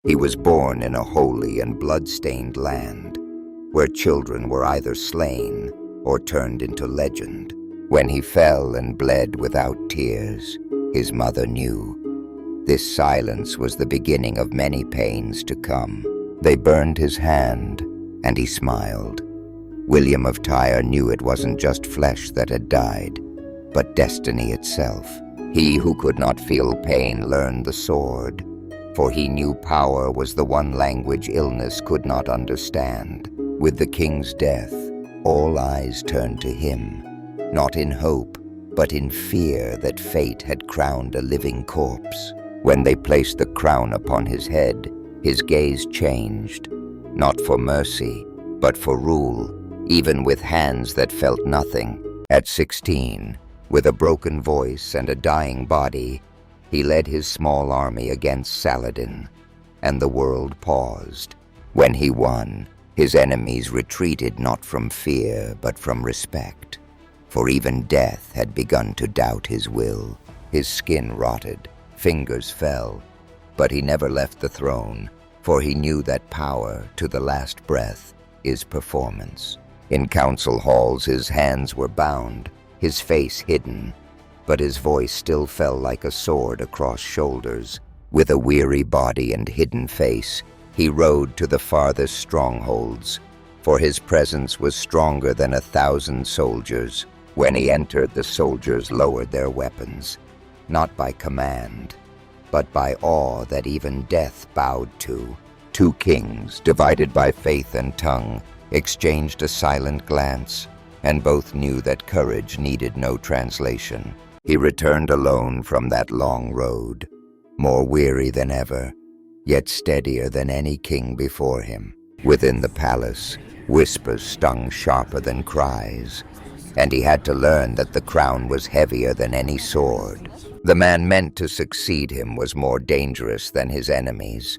He was born in a holy and blood-stained land, where children were either slain or turned into legend. When he fell and bled without tears, his mother knew. This silence was the beginning of many pains to come. They burned his hand, and he smiled. William of Tyre knew it wasn't just flesh that had died, but destiny itself. He who could not feel pain learned the sword, for he knew power was the one language illness could not understand. With the king's death, all eyes turned to him, not in hope, but in fear that fate had crowned a living corpse. When they placed the crown upon his head, his gaze changed, not for mercy, but for rule, even with hands that felt nothing. At 16, with a broken voice and a dying body, he led his small army against Saladin, and the world paused. When he won, his enemies retreated not from fear, but from respect, for even death had begun to doubt his will. His skin rotted, fingers fell, but he never left the throne, for he knew that power, to the last breath, is performance. In council halls his hands were bound, his face hidden, but his voice still fell like a sword across shoulders. With a weary body and hidden face, he rode to the farthest strongholds, for his presence was stronger than 1,000 soldiers. When he entered, the soldiers lowered their weapons, not by command, but by awe that even death bowed to. Two kings, divided by faith and tongue, exchanged a silent glance, and both knew that courage needed no translation. He returned alone from that long road, more weary than ever, yet steadier than any king before him. Within the palace, whispers stung sharper than cries, and he had to learn that the crown was heavier than any sword. The man meant to succeed him was more dangerous than his enemies,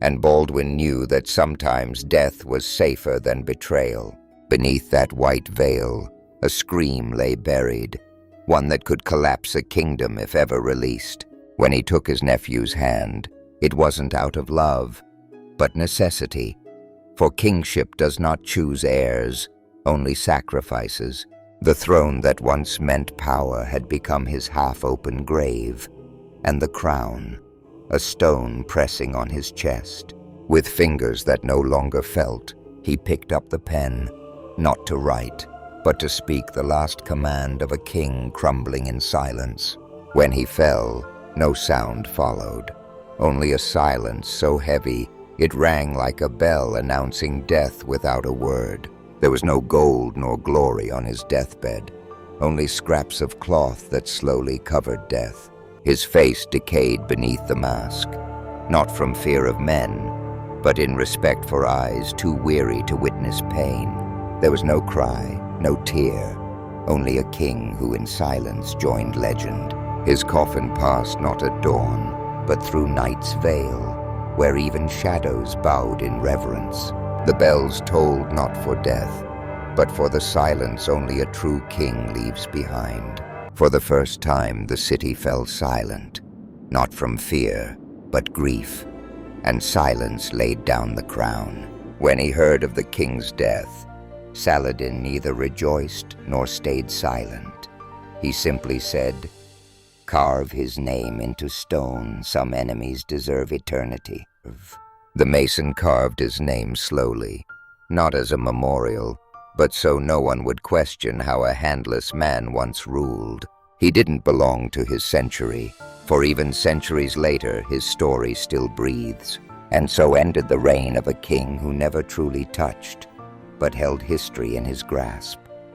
and Baldwin knew that sometimes death was safer than betrayal. Beneath that white veil, a scream lay buried, one that could collapse a kingdom if ever released. When he took his nephew's hand, it wasn't out of love, but necessity, for kingship does not choose heirs, only sacrifices. The throne that once meant power had become his half-open grave, and the crown, a stone pressing on his chest. With fingers that no longer felt, he picked up the pen, not to write, but to speak the last command of a king crumbling in silence. When he fell, no sound followed, only a silence so heavy it rang like a bell announcing death without a word. There was no gold nor glory on his deathbed, only scraps of cloth that slowly covered death. His face decayed beneath the mask, not from fear of men, but in respect for eyes too weary to witness pain. There was no cry, no tear, only a king who in silence joined legend. His coffin passed not at dawn, but through night's veil, where even shadows bowed in reverence. The bells tolled not for death, but for the silence only a true king leaves behind. For the first time the city fell silent, not from fear, but grief, and silence laid down the crown. When he heard of the king's death, Saladin neither rejoiced nor stayed silent. He simply said, "Carve his name into stone, some enemies deserve eternity." The mason carved his name slowly, not as a memorial, but so no one would question how a handless man once ruled. He didn't belong to his century, for even centuries later his story still breathes. And so ended the reign of a king who never truly touched, but held history in his grasp.